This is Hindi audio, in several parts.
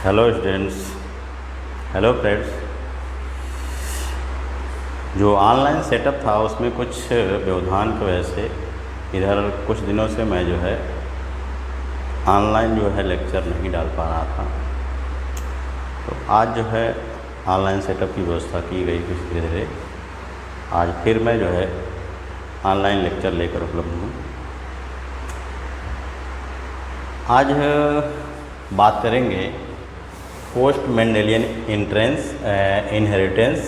Hello students, hello friends. जो ऑनलाइन सेटअप था उसमें कुछ व्यवधान की वजह से इधर कुछ दिनों से मैं जो है ऑनलाइन लेक्चर नहीं डाल पा रहा था। तो आज जो है ऑनलाइन सेटअप की व्यवस्था की गई कुछ धीरे धीरे। आज फिर मैं जो है ऑनलाइन लेक्चर लेकर उपलब्ध हूँ। आज बात करेंगे post Mendelian inheritance,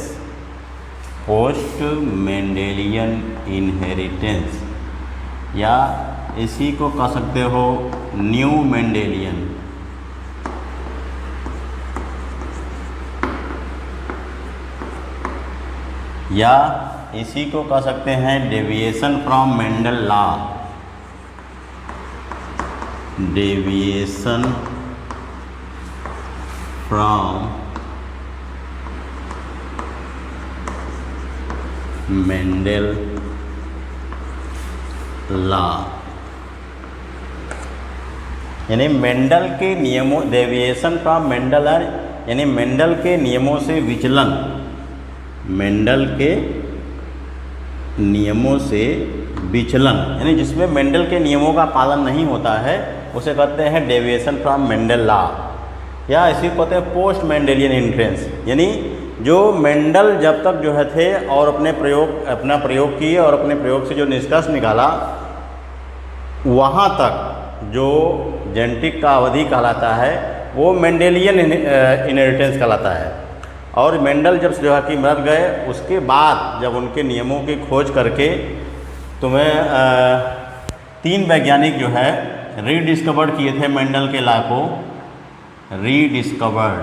post Mendelian inheritance, या इसी को कह सकते हो न्यू मेंडेलियन। या इसी को कह सकते हैं deviation from Mendel law, deviation from Mendel law, यानी मेंडल के नियमों, डेविएशन फ्रॉम मेंडल यानी मेंडल के नियमों से विचलन, मेंडल के नियमों से विचलन, यानी जिसमें मेंडल के नियमों का पालन नहीं होता है उसे कहते हैं डेविएशन फ्रॉम मेंडल लॉ। या इसी को कहते हैं पोस्ट मेंडेलियन इनहेरिटेंस, यानी जो मेंडल जब तक जो है थे और अपना प्रयोग किए और अपने प्रयोग से जो निष्कर्ष निकाला वहाँ तक जो जेनेटिक का अवधि कहलाता है वो मेंडेलियन इनहेरिटेंस कहलाता है। और मेंडल जब जो है कि मर गए उसके बाद जब उनके नियमों की खोज करके तुम्हें 3 वैज्ञानिक जो है रीडिस्कवर्ड किए थे मेंडल के लॉ को, रीडिस्कवर्ड,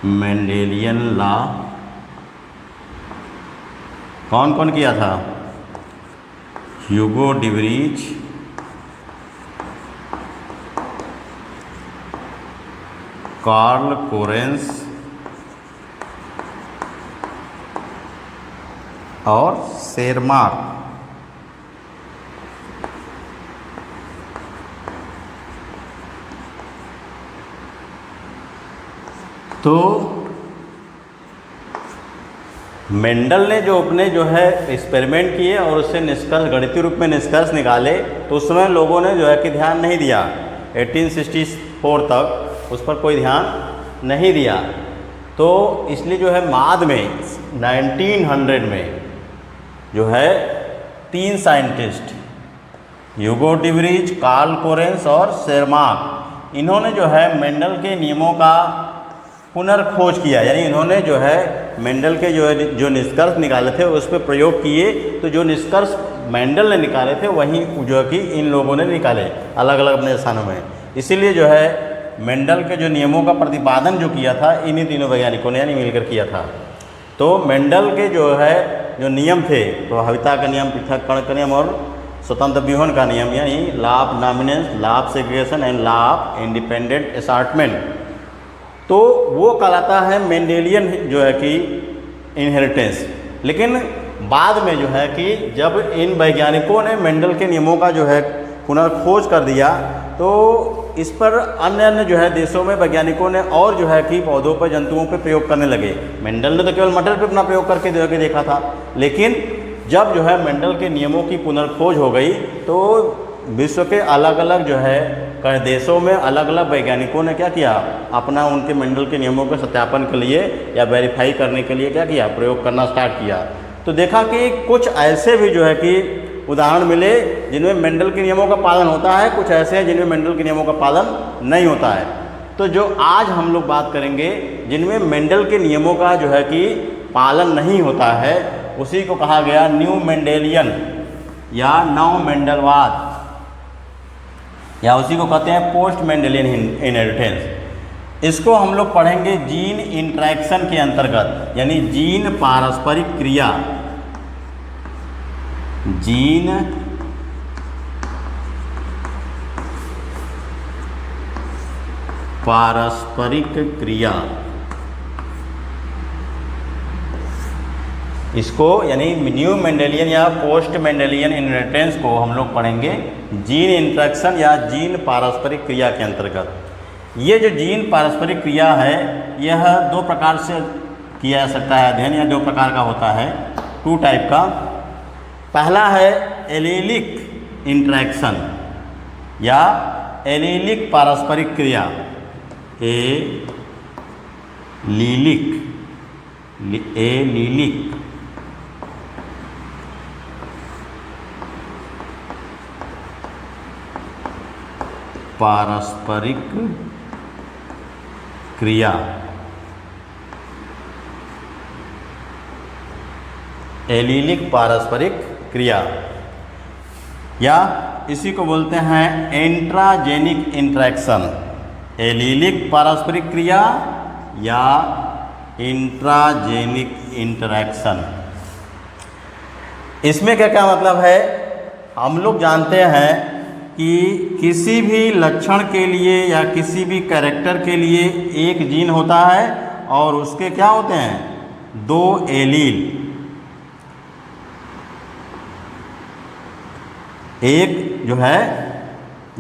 मेंडेलियन लॉ। कौन कौन किया था? ह्यूगो डिवरीज, कार्ल कोरेंस और शेरमार्क। तो मेंडल ने जो अपने जो है एक्सपेरिमेंट किए और उससे निष्कर्ष, गणितीय रूप में निष्कर्ष निकाले, तो उस समय लोगों ने जो है कि ध्यान नहीं दिया। 1864 तक उस पर कोई ध्यान नहीं दिया। तो इसलिए जो है बाद में 1900 में जो है 3 साइंटिस्ट, ह्यूगो डिवरीज, कार्ल कोरेंस और शेरमार्क, इन्होंने जो है मेंडल के नियमों का पुनर्खोज किया। यानी इन्होंने जो है मेंडल के जो निष्कर्ष निकाले थे उस पर प्रयोग किए। तो जो निष्कर्ष मेंडल ने निकाले थे वहीं जो है कि इन लोगों ने निकाले अलग अलग अपने स्थानों में। इसीलिए जो है मेंडल के जो नियमों का प्रतिपादन जो किया था इन्हीं तीनों वैज्ञानिकों ने यानी मिलकर किया था। तो मेंडल के जो नियम थे, प्रभाविता का नियम, पृथक्करण का नियम और स्वतंत्र विहरण का नियम, यानी law of dominance, law of segregation and law of independent assortment, तो वो कहलाता है मेंडेलियन जो है कि इनहेरिटेंस। लेकिन बाद में जो है कि जब इन वैज्ञानिकों ने मेंडल के नियमों का जो है पुनर्खोज कर दिया तो इस पर अन्य जो है देशों में वैज्ञानिकों ने और जो है कि पौधों पर, जंतुओं पर प्रयोग करने लगे। मेंडल ने तो केवल मटर पर अपना प्रयोग करके जो है कि देखा था, लेकिन जब जो है मेंडल के नियमों की पुनर्खोज हो गई तो विश्व के अलग अलग जो है कई देशों में अलग अलग वैज्ञानिकों ने क्या किया, अपना उनके मेंडल के नियमों के सत्यापन के लिए या वेरीफाई करने के लिए क्या किया, प्रयोग करना स्टार्ट किया। तो देखा कि कुछ ऐसे भी जो है कि उदाहरण मिले जिनमें मेंडल के नियमों का पालन होता है, कुछ ऐसे हैं जिनमें मेंडल के नियमों का पालन नहीं होता है। तो जो आज हम लोग बात करेंगे जिनमें मेंडल के नियमों का जो है कि पालन नहीं होता है उसी को कहा गया न्यू मेंडेलियन या नव मेंडलवाद, या उसी को कहते हैं पोस्ट मेंडेलियन इनहेरिटेंस। इसको हम लोग पढ़ेंगे जीन इंटरेक्शन के अंतर्गत, यानी जीन पारस्परिक क्रिया, जीन पारस्परिक क्रिया इसको यानी न्यू मेंडेलियन या पोस्ट मेंडेलियन इनहेरिटेंस को हम लोग पढ़ेंगे जीन इंटरेक्शन या जीन पारस्परिक क्रिया के अंतर्गत। ये जो जीन पारस्परिक क्रिया है यह दो प्रकार से किया जा सकता है अध्ययन, या दो प्रकार का होता है, 2 टाइप का। पहला है एलीलिक इंटरेक्शन या एलीलिक पारस्परिक क्रिया, एलीलिक पारस्परिक क्रिया। एलीलिक पारस्परिक क्रिया या इसी को बोलते हैं इंट्राजेनिक इंटरेक्शन। एलीलिक पारस्परिक क्रिया या इंट्राजेनिक इंटरेक्शन। इसमें क्या क्या मतलब है? हम लोग जानते हैं कि किसी भी लक्षण के लिए या किसी भी कैरेक्टर के लिए एक जीन होता है और उसके क्या होते हैं? 2 एलील। एक जो है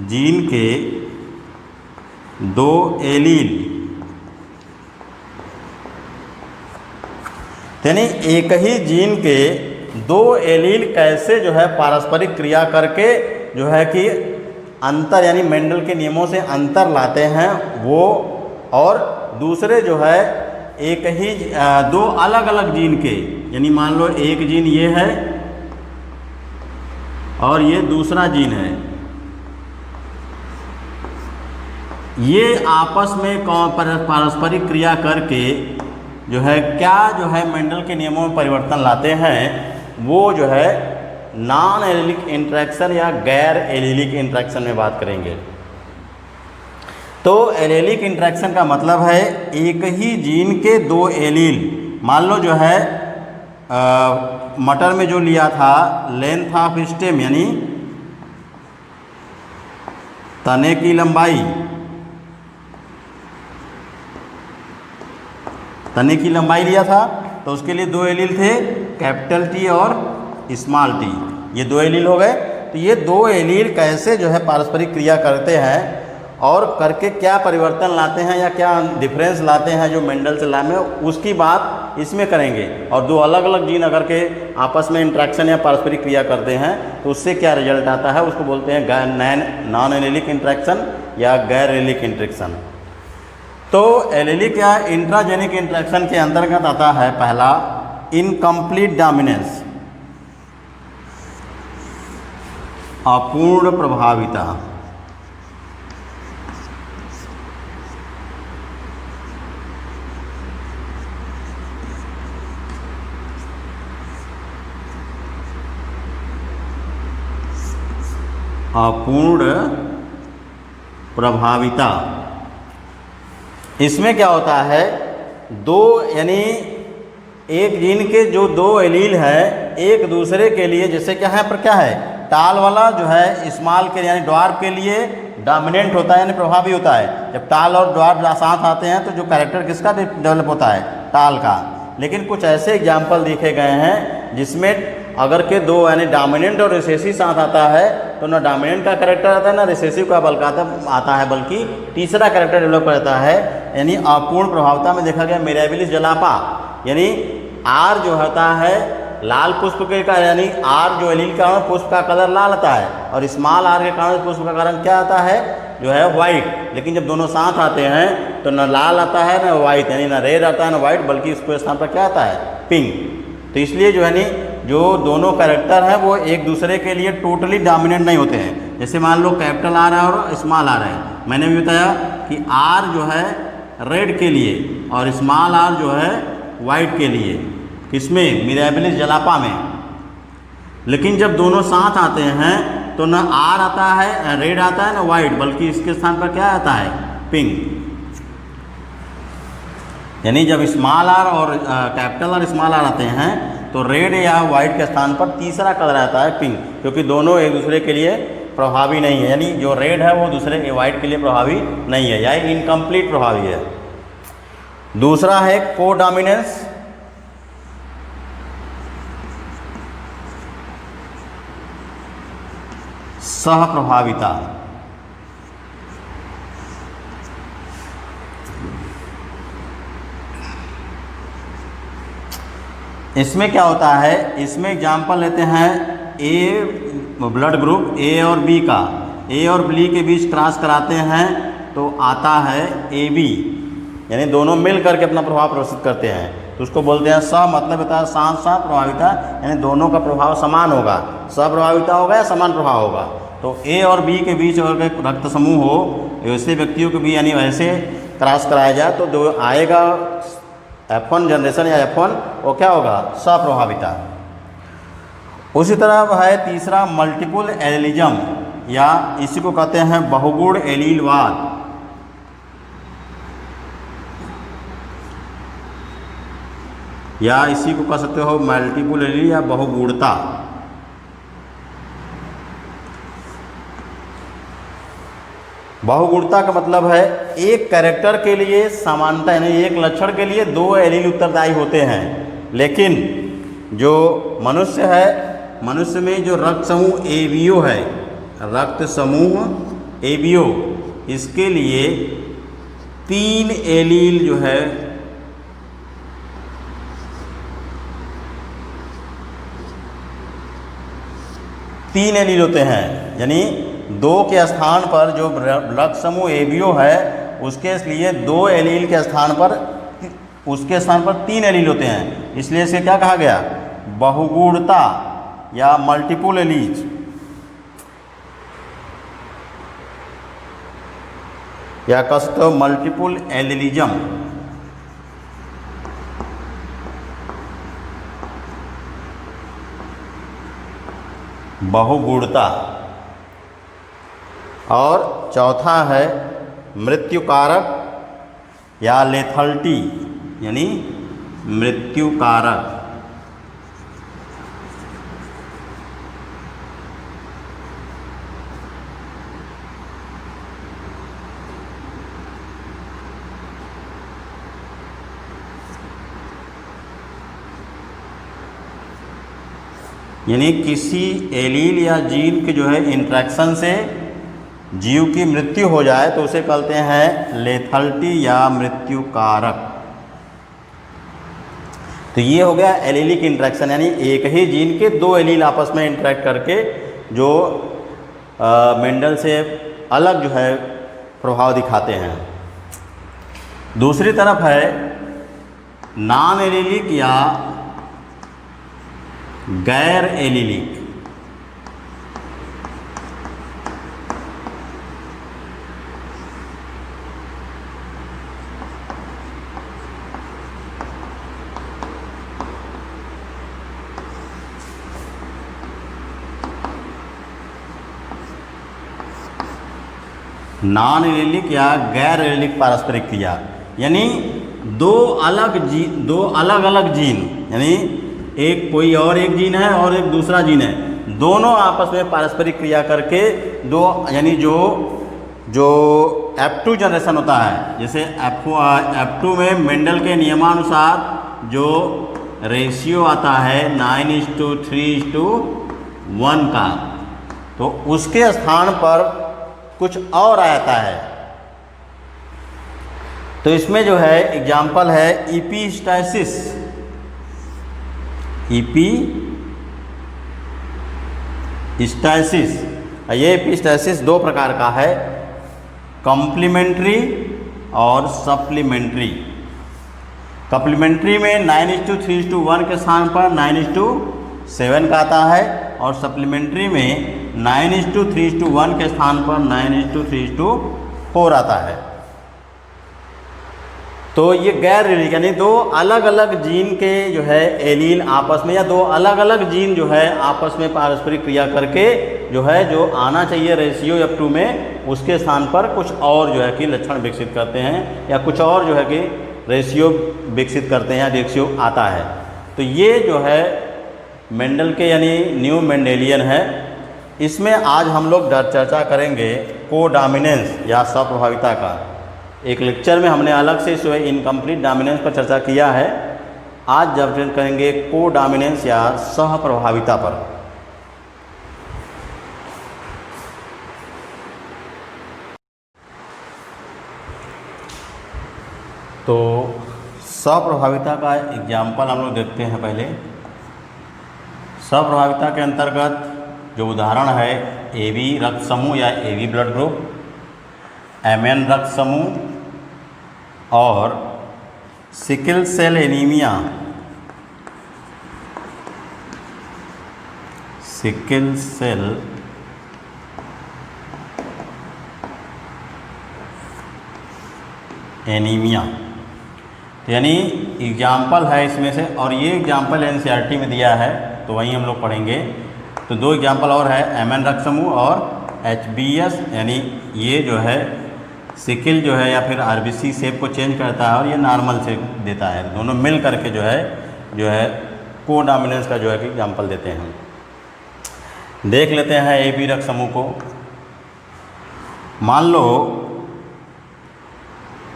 जीन के 2 एलील, यानी एक ही जीन के 2 एलील कैसे जो है पारस्परिक क्रिया करके जो है कि अंतर यानी मेंडल के नियमों से अंतर लाते हैं वो, और दूसरे जो है एक ही 2 अलग अलग जीन के, यानी मान लो एक जीन ये है और ये दूसरा जीन है, ये आपस में पारस्परिक क्रिया करके जो है क्या जो है मेंडल के नियमों में परिवर्तन लाते हैं, वो जो है नॉन एलीलिक इंटरेक्शन या गैर एलीलिक इंटरेक्शन में बात करेंगे। तो एलीलिक इंटरेक्शन का मतलब है एक ही जीन के 2 एलील, मान लो जो है मटर में जो लिया था लेंथ ऑफ स्टेम यानी तने की लंबाई, तने की लंबाई लिया था तो उसके लिए 2 एलील थे, कैपिटल टी और स्मॉल टी, ये 2 एलील हो गए। तो ये 2 एलील कैसे जो है पारस्परिक क्रिया करते हैं और करके क्या परिवर्तन लाते हैं या क्या डिफरेंस लाते हैं जो मेंडल से लाए, उसकी बात इसमें करेंगे। और 2 अलग अलग जीन अगर के आपस में इंट्रैक्शन या पारस्परिक क्रिया करते हैं तो उससे क्या रिजल्ट आता है, उसको बोलते हैं नॉन एलीलिक इंट्रैक्शन या गैर एलीलिक इंट्रैक्शन। तो एलीलिक या इंट्राजेनिक इंट्रैक्शन के अंतर्गत आता है पहला इनकम्प्लीट डोमिनेंस, अपूर्ण प्रभाविता। अपूर्ण प्रभाविता, इसमें क्या होता है 2 यानी एक जीन के जो 2 एलील है एक दूसरे के लिए, जैसे क्या है पर क्या है टाल वाला जो है स्मॉल के यानी ड्वार्फ के लिए डोमिनेंट होता है यानी प्रभावी होता है। जब टाल और ड्वार्फ साथ आते हैं तो जो कैरेक्टर किसका डेवलप होता है? टाल का। लेकिन कुछ ऐसे एग्जाम्पल देखे गए हैं जिसमें अगर के 2 यानी डोमिनेंट और रिसेसिव साथ आता है तो ना डोमिनेंट का कैरेक्टर आता है ना रिसेसिव का आता है, बल्कि तीसरा कैरेक्टर डेवलप करता है। यानी अपूर्ण प्रभावता में देखा गया मिराबिलिस जलापा, यानी आर जो होता है लाल पुष्प के का यानी आर जो एलील का पुष्प का कलर लाल आता है और स्मॉल आर के कारण पुष्प का कारण क्या आता है जो है वाइट। लेकिन जब दोनों साथ आते हैं तो न लाल आता है न वाइट, यानी न रेड आता है न वाइट, बल्कि इसको स्थान पर क्या आता है? पिंक। तो इसलिए जो है नी जो दोनों कैरेक्टर हैं वो एक दूसरे के लिए टोटली डोमिनेंट नहीं होते हैं। जैसे मान लो कैपिटल आर है और स्मॉल आर है, मैंने भी बताया कि आर जो है रेड के लिए और स्मॉल आर जो है वाइट के लिए, किसमें? मिराबिलिस जलापा में। लेकिन जब दोनों साथ आते हैं तो न आर आता है रेड आता है न वाइट, बल्कि इसके स्थान पर क्या आता है? पिंक। यानी जब स्मॉल आर और कैपिटल आर स्मॉल आर आते हैं तो रेड या वाइट के स्थान पर तीसरा कलर आता है पिंक, क्योंकि दोनों एक दूसरे के लिए प्रभावी नहीं है। यानी जो रेड है वो दूसरे वाइट के लिए प्रभावी नहीं है, यानी इनकम्प्लीट प्रभावी है। दूसरा है कोडोमिनेंस, सहप्रभाविता। इसमें क्या होता है, इसमें एग्जाम्पल लेते हैं ए ब्लड ग्रुप ए और बी का, ए और बी के बीच क्रॉस कराते हैं तो आता है ए बी, यानी दोनों मिल करके अपना प्रभाव प्रदर्शित करते हैं, तो उसको बोलते हैं स, मतलब होता है साथ साथ प्रभाविता, यानी दोनों का प्रभाव समान होगा, सप्रभाविता होगा या समान प्रभाव होगा। तो ए और बी के बीच अगर रक्त समूह हो, वैसे व्यक्तियों के भी यानी वैसे क्रॉस कराया जाए तो दो आएगा F1 जनरेशन या F1, वो क्या होगा, सप्रभाविता। उसी तरह है तीसरा मल्टीपल एलिलिज्म, या इसी को कहते हैं बहुगुण एलीलवाद। या इसी को कह सकते हो मल्टीपल एलील या बहुगुणता। बहुगुणता का मतलब है एक कैरेक्टर के लिए समानता, यानी एक लक्षण के लिए दो एलील उत्तरदायी होते हैं, लेकिन जो मनुष्य है, मनुष्य में जो रक्त समूह एबीओ है, रक्त समूह एबीओ, इसके लिए 3 एलील जो है तीन एलील होते हैं, यानी 2 के स्थान पर जो रक्त समूह एबीओ है उसके लिए 2 एलील के स्थान पर, उसके स्थान पर 3 एलील होते हैं, इसलिए इसे क्या कहा गया, बहुगुणता या मल्टीपल एलीज, या कह सकते हो मल्टीपल एलिलिज्म। बहुगुणता। और चौथा है मृत्युकारक या लेथल्टी, यानी मृत्युकारक। यानी किसी एलील या जीन के जो है इंट्रैक्शन से जीव की मृत्यु हो जाए तो उसे कहते हैं लेथल्टी या मृत्युकारक। तो ये हो गया एलीलिक इंट्रैक्शन, यानी एक ही जीन के 2 एलील आपस में इंटरेक्ट करके जो मेंडल से अलग जो है प्रभाव दिखाते हैं। दूसरी तरफ है नॉन एलीलिक या गैर एलीलिक। नॉन एलीलिक या गैर एलीलिक पारस्परिक क्रिया, यानी दो अलग अलग जीन, यानी एक कोई और एक जीन है और एक दूसरा जीन है, दोनों आपस में पारस्परिक क्रिया करके दो, यानी जो F2 जनरेशन होता है, जैसे F2 में मेंडल के नियमानुसार जो रेशियो आता है 9:3:1 का, तो उसके स्थान पर कुछ और आता है। तो इसमें जो है एग्जाम्पल है इपीस्टाइसिस। इपीस्टाइसिस, ये इपीस्टाइसिस 2 प्रकार का है, कॉम्प्लीमेंट्री और सप्लीमेंट्री। कॉम्प्लीमेंट्री में 9:3:1 के स्थान पर 9:7 का आता है, और सप्लीमेंट्री में 9:3:1 के स्थान पर 9:3:4 आता है। तो ये गैर एलील, यानी 2 अलग अलग जीन के जो है एलील आपस में, या 2 अलग अलग जीन जो है आपस में पारस्परिक क्रिया करके जो है जो आना चाहिए रेशियो F2 में, उसके स्थान पर कुछ और जो है कि लक्षण विकसित करते हैं, या कुछ और जो है कि रेशियो विकसित करते हैं, या रेशियो आता है। तो ये जो है मेंडल के यानी न्यू मेंडेलियन है। इसमें आज हम लोग चर्चा करेंगे कोडॉमिनेंस या सप्रभाविता का। एक लेक्चर में हमने अलग से जो है इनकम्प्लीट डोमिनेंस पर चर्चा किया है, आज जब करेंगे कोडॉमिनेंस या सहप्रभाविता पर। तो स्वप्रभाविता का एग्जाम्पल हम लोग देखते हैं पहले। स्वप्रभाविता के अंतर्गत जो उदाहरण है AB रक्त समूह या AB ब्लड ग्रुप, MN रक्त समूह और sickle cell anaemia, sickle cell anaemia. तो यानी एग्जाम्पल है इसमें से, और ये एग्जाम्पल NCERT में दिया है तो वहीं हम लोग पढ़ेंगे। तो दो एग्जाम्पल और है, MN रक्त समूह और HBS, यानी ये जो है सिकिल जो है या फिर RBC शेप को चेंज करता है और ये नॉर्मल शेप देता है। दोनों मिल करके जो है कोडोमिनेंस का जो है कि एग्जाम्पल देते हैं। देख लेते हैं AB रक्त समूह को। मान लो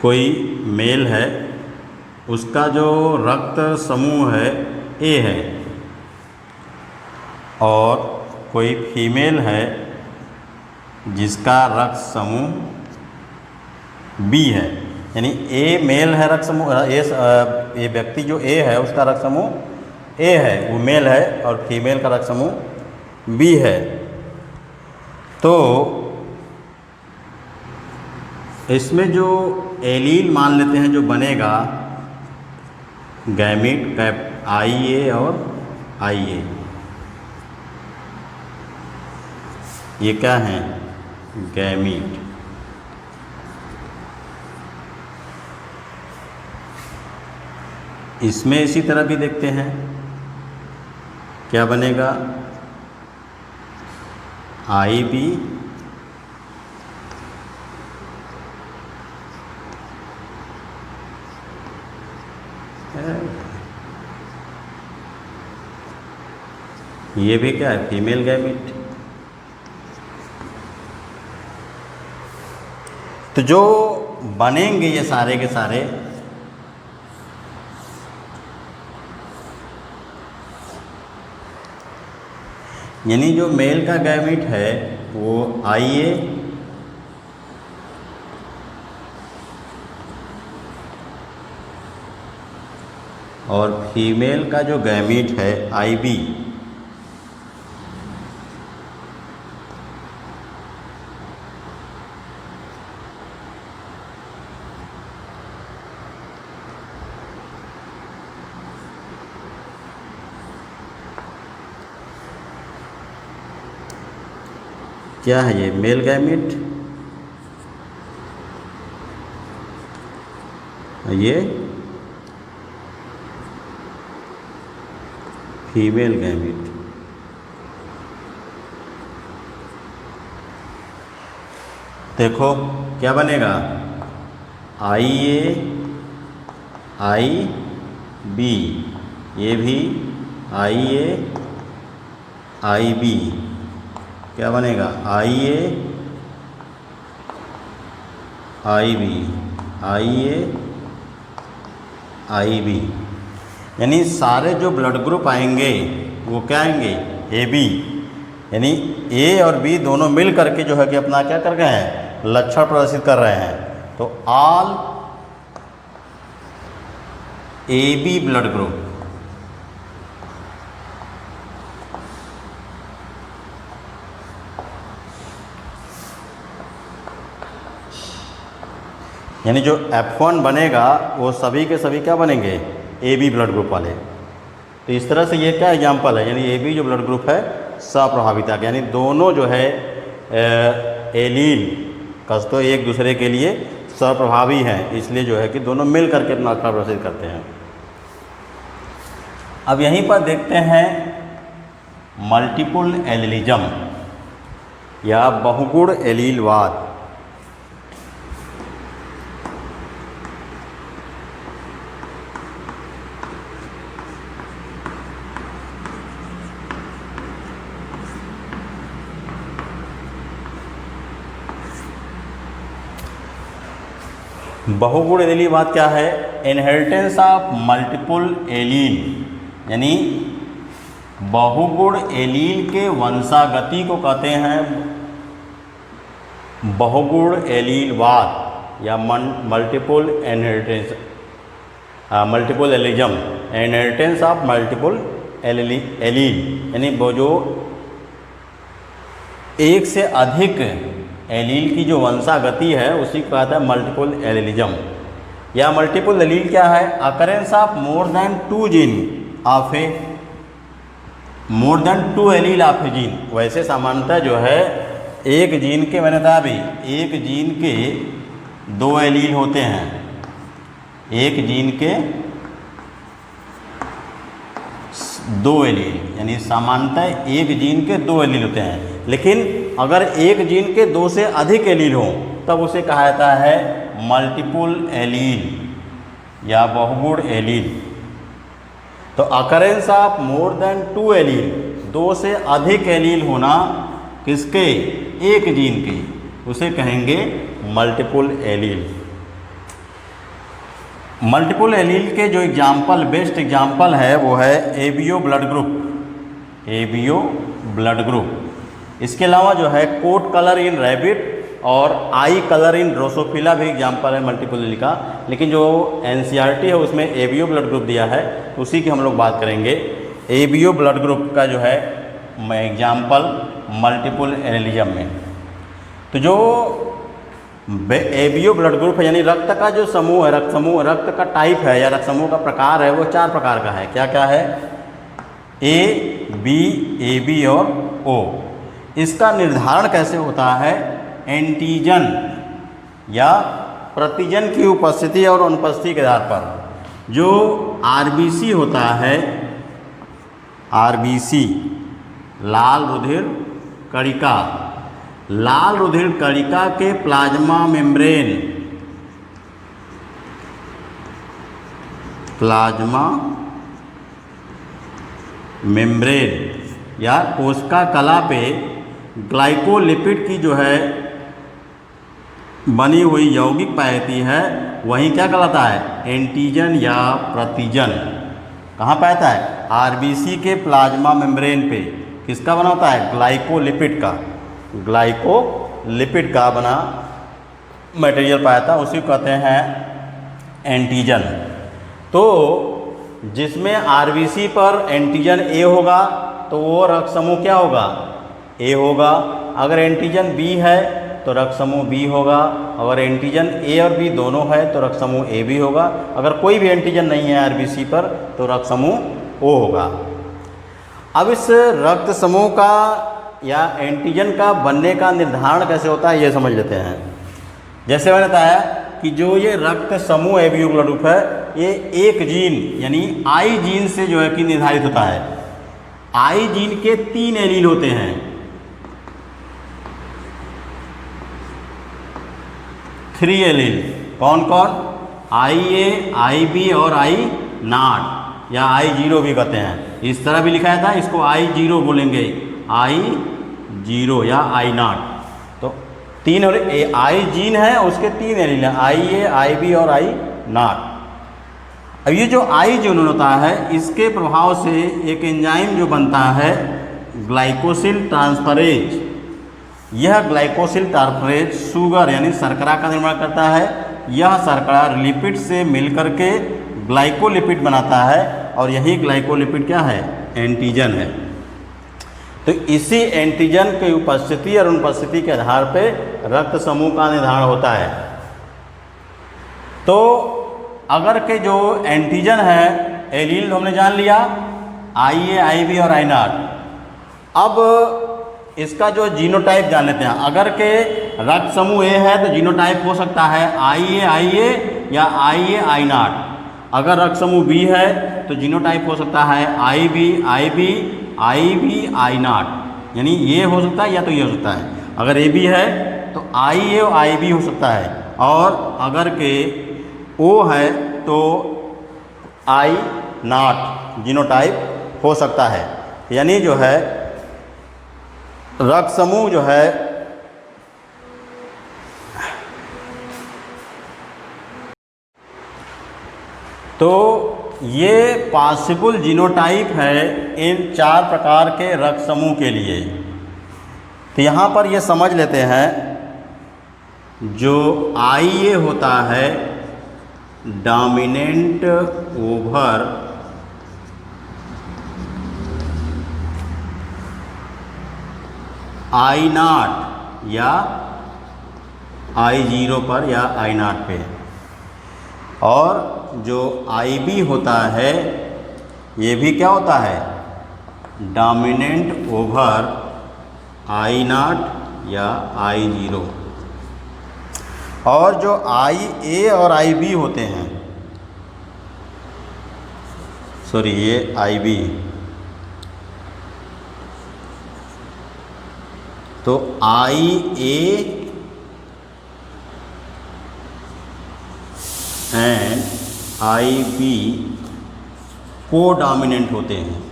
कोई मेल है, उसका जो रक्त समूह है A है, और कोई फीमेल है जिसका रक्त समूह B है। यानी A मेल है, रक्त समूह ये व्यक्ति जो A है उसका रक्त समूह A है, वो मेल है, और फीमेल का रक्त समूह B है। तो इसमें जो एलील मान लेते हैं जो बनेगा गैमीट कैप IA और IA, ये क्या हैं? गैमीट। इसमें इसी तरह भी देखते हैं क्या बनेगा, IB ये भी क्या है? Female gamete. तो जो बनेंगे ये सारे के सारे यानी जो मेल का गैमीट है वो IA और फीमेल का जो गैमीट है IB। क्या है ये? मेल गैमीट, ये फीमेल गैमीट। देखो क्या बनेगा, IA IB, ये भी IA IB, क्या बनेगा? IA IB IA IB। यानी सारे जो ब्लड ग्रुप आएंगे वो क्या आएंगे? AB। यानी A और B दोनों मिल करके जो है कि अपना क्या कर रहे हैं? लक्षण प्रदर्शित कर रहे हैं। तो ऑल AB ब्लड ग्रुप, यानी जो F1 बनेगा वो सभी के सभी क्या बनेंगे? AB ब्लड ग्रुप वाले। तो इस तरह से ये क्या एग्जाम्पल है, यानी AB जो ब्लड ग्रुप है स्वप्रभाविता, यानी दोनों जो है एलील तो एक दूसरे के लिए स्वप्रभावी हैं, इसलिए जो है कि दोनों मिल करके अपना लक्षण प्रदर्शित करते हैं। अब यहीं पर देखते हैं मल्टीपल एलीलिज्म या बहुगुण एलीलवाद। बहुगुण एलीलवाद क्या है? इनहेरिटेंस ऑफ मल्टीपल एलील, यानी बहुगुण एलील के वंशागति को कहते हैं बहुगुण एलीलवाद या multiple inheritance multiple एलिजम, inheritance of multiple allele, यानी वो जो एक से अधिक एलील की जो वंशागति है उसी को कहता है मल्टीपल एलिलिज्म। या मल्टीपल एलील क्या है? Occurrence of more than 2 gene of A, more than 2 allele of A gene. वैसे सामान्यतः जो है एक जीन के, मैंने कहा अभी, एक जीन के 2 एलील होते हैं, एक जीन के 2 एलील, यानी सामान्यतः एक जीन के 2 एलील होते हैं। लेकिन अगर एक जीन के 2 से अधिक एलील हों तब उसे कहा जाता है मल्टीपल एलील या बहुगुण एलील। तो occurrence of more than 2 allele, 2 से अधिक एलील होना किसके? एक जीन के, उसे कहेंगे मल्टीपल एलील। मल्टीपल एलील के जो एग्जाम्पल, बेस्ट एग्जाम्पल है वो है ABO blood group, ABO blood group. इसके अलावा जो है कोट कलर इन रैबिट और आई कलर इन ड्रोसोफिला भी एग्जाम्पल है मल्टीपल एलील का। लेकिन जो एनसीईआरटी है उसमें एबीओ ब्लड ग्रुप दिया है, उसी की हम लोग बात करेंगे। एबीओ ब्लड ग्रुप का जो है एग्जाम्पल मल्टीपल एलिलिज्म में, तो जो एबीओ ब्लड ग्रुप है यानी रक्त का जो समूह है, रक्त समूह, रक्त का टाइप है या रक्त समूह का प्रकार है, वो 4 प्रकार का है। क्या क्या है? ए, बी, ए बी और ओ। इसका निर्धारण कैसे होता है? एंटीजन या प्रतिजन की उपस्थिति और अनुपस्थिति के आधार पर। जो आरबीसी होता है, आरबीसी लाल रुधिर कणिका, लाल रुधिर कणिका के प्लाज्मा मेम्ब्रेन, प्लाज्मा मेम्ब्रेन या कोशिका कला पे ग्लाइकोलिपिड की जो है बनी हुई यौगिक पाई जाती है, वहीं क्या कहलाता है? एंटीजन या प्रतिजन। कहाँ पाता है? आरबीसी के प्लाज्मा मेम्ब्रेन पे। किसका बना होता है? ग्लाइकोलिपिड का, ग्लाइकोलिपिड का बना मटेरियल पाया था, उसी को कहते हैं एंटीजन। तो जिसमें आरबीसी पर एंटीजन ए होगा तो वो रक्त समूह क्या होगा? ए होगा। अगर एंटीजन बी है तो रक्त समूह बी होगा। अगर एंटीजन ए और बी दोनों है तो रक्त समूह ए बी होगा। अगर कोई भी एंटीजन नहीं है आरबीसी पर तो रक्त समूह ओ होगा। अब इस रक्त समूह का या एंटीजन का बनने का निर्धारण कैसे होता है ये समझ लेते हैं। जैसे मैंने बताया कि जो ये रक्त समूह एबीओ ब्लड ग्रुप है, ये एक जीन यानी आई जीन से जो है कि निर्धारित होता है। आई जीन के 3 एलील होते हैं। थ्री एलील कौन कौन? आई ए, आई बी और आई नॉट या आई जीरो भी कहते हैं। इस तरह भी लिखा था, इसको आई जीरो बोलेंगे, आई जीरो या आई नॉट। तो 3 और आई जीन है उसके 3 एलील हैं, आई ए, आई बी और आई नॉट। अब ये जो आई जीन होता है इसके प्रभाव से एक एंजाइम जो बनता है ग्लाइकोसिल ट्रांसफरेज, यह ग्लाइकोसिल ट्रांसफरेज शुगर यानी शर्करा का निर्माण करता है। यह शर्करा लिपिड से मिलकर के ग्लाइकोलिपिड बनाता है और यही ग्लाइकोलिपिड क्या है? एंटीजन है। तो इसी एंटीजन की उपस्थिति और अनुपस्थिति के आधार पर रक्त समूह का निर्धारण होता है। तो अगर के जो एंटीजन है एलील हमने जान लिया, आई ए, आई बी और आई नॉट। अब इसका जो जीनोटाइप जान लेते हैं। अगर के रक्त समूह ए है तो जीनोटाइप हो सकता है आई ए या आई नॉट। अगर रक्त समूह बी है तो जीनोटाइप हो सकता है आई बी आई नॉट, यानी ये हो सकता है या तो ये हो सकता है। अगर ए बी है तो आई ए आई बी हो सकता है, और अगर के ओ है तो आई नॉट जीनोटाइप हो सकता है। यानी जो है रक्त समूह जो है तो ये पॉसिबल जीनोटाइप है इन 4 प्रकार के रक्त समूह के लिए। तो यहाँ पर ये समझ लेते हैं, जो आई ए होता है डोमिनेंट ओवर आई नॉट या आई जीरो पर या आई नॉट पे, और जो आई बी होता है ये भी क्या होता है, डोमिनेंट ओवर आई नॉट या आई जीरो। और जो आई ए और आई बी होते हैं, सॉरी ये आई बी, तो आई ए एंड आई बी कोडोमिनेंट होते हैं,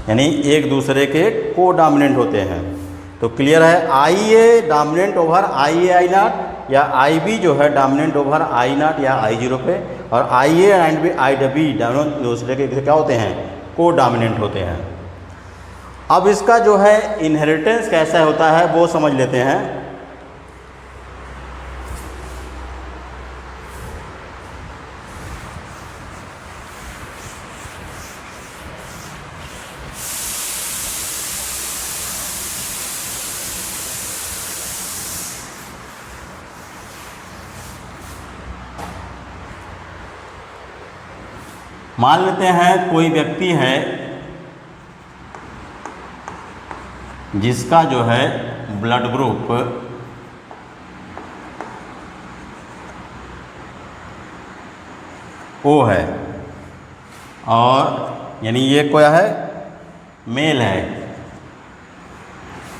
यानी एक दूसरे के कोडोमिनेंट होते हैं। तो क्लियर है, I A dominant over I A I not, या आई बी जो है डोमिनेंट ओवर आई नॉट या आई जीरो पे, और आई ए एंड बी आई डबी दोनों दूसरे के क्या होते हैं, कोडोमिनेंट होते हैं। अब इसका जो है इनहेरिटेंस कैसा होता है वो समझ लेते हैं। मान लेते हैं कोई व्यक्ति है जिसका जो है ब्लड ग्रुप ओ है, और यानी ये कोई है मेल है,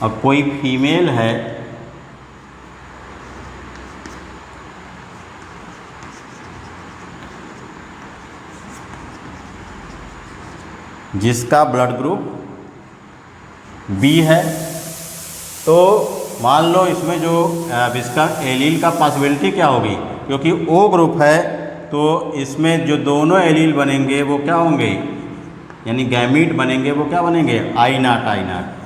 और कोई फीमेल है जिसका ब्लड ग्रुप बी है। तो मान लो इसमें जो अब इसका एलील का पॉसिबिलिटी क्या होगी, क्योंकि ओ ग्रुप है तो इसमें जो दोनों एलील बनेंगे वो क्या होंगे, यानी गैमीट बनेंगे वो क्या बनेंगे, आई नॉट आई नॉट।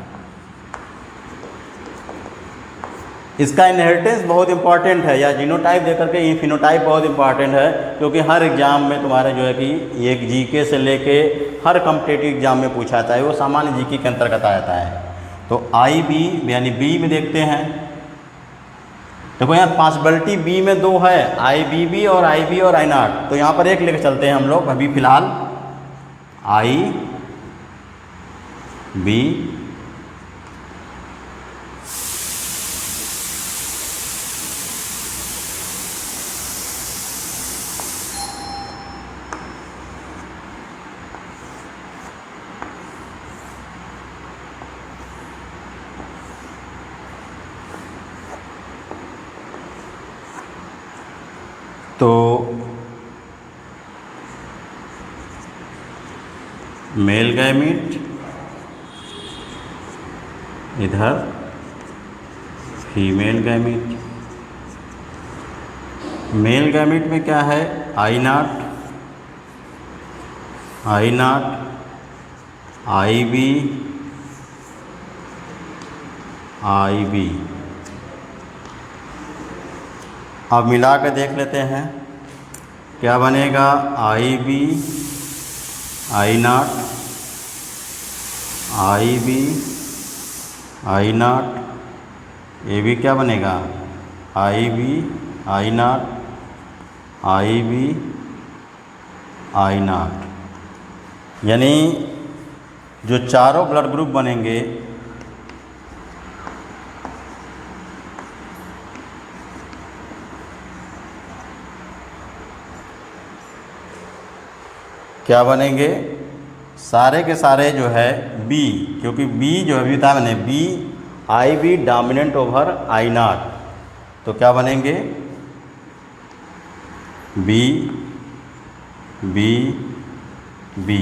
इसका इनहेरिटेंस बहुत इंपॉर्टेंट है, या जीनोटाइप देकर के ये फिनोटाइप बहुत इंपॉर्टेंट है, क्योंकि हर एग्जाम में तुम्हारे जो है कि एक जीके से लेके हर कॉम्पिटिटिव एग्जाम में पूछा जाता है, वो सामान्य जीके के अंतर्गत आ जाता है। तो आई बी यानी बी में देखते हैं, देखो यहाँ पॉसिबिलिटी बी में दो है, आई बी और आई बी और आई नॉट। तो यहाँ पर एक लेकर चलते हैं हम लोग अभी फ़िलहाल, आई बी तो मेल गैमीट इधर, फीमेल गैमीट। मेल गैमीट में क्या है, I not I B I B. अब मिला के देख लेते हैं क्या बनेगा, I B I not I B I not, ये भी क्या बनेगा, I B I not I B I not. यानी जो चारों ब्लड ग्रुप बनेंगे क्या बनेंगे, सारे के सारे जो है बी, क्योंकि बी जो है बता मैंने B I B dominant over I not, तो क्या बनेंगे बी बी बी।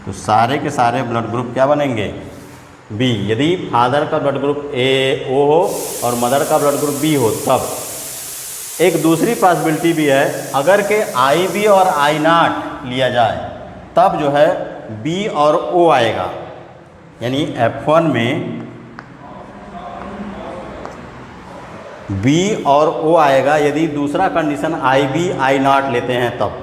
तो सारे के सारे ब्लड ग्रुप क्या बनेंगे, बी। यदि फादर का ब्लड ग्रुप ए ओ हो और मदर का ब्लड ग्रुप बी हो तब। एक दूसरी पॉसिबिलिटी भी है, अगर के आई बी और आई नॉट लिया जाए तब जो है बी और ओ आएगा, यानी F1 में बी और ओ आएगा यदि दूसरा condition I B I not लेते हैं तब।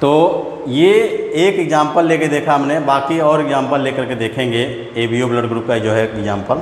तो ये एक एग्जाम्पल लेके देखा हमने, बाकी और एग्जाम्पल लेकर के देखेंगे A B O blood group का जो है एग्जाम्पल।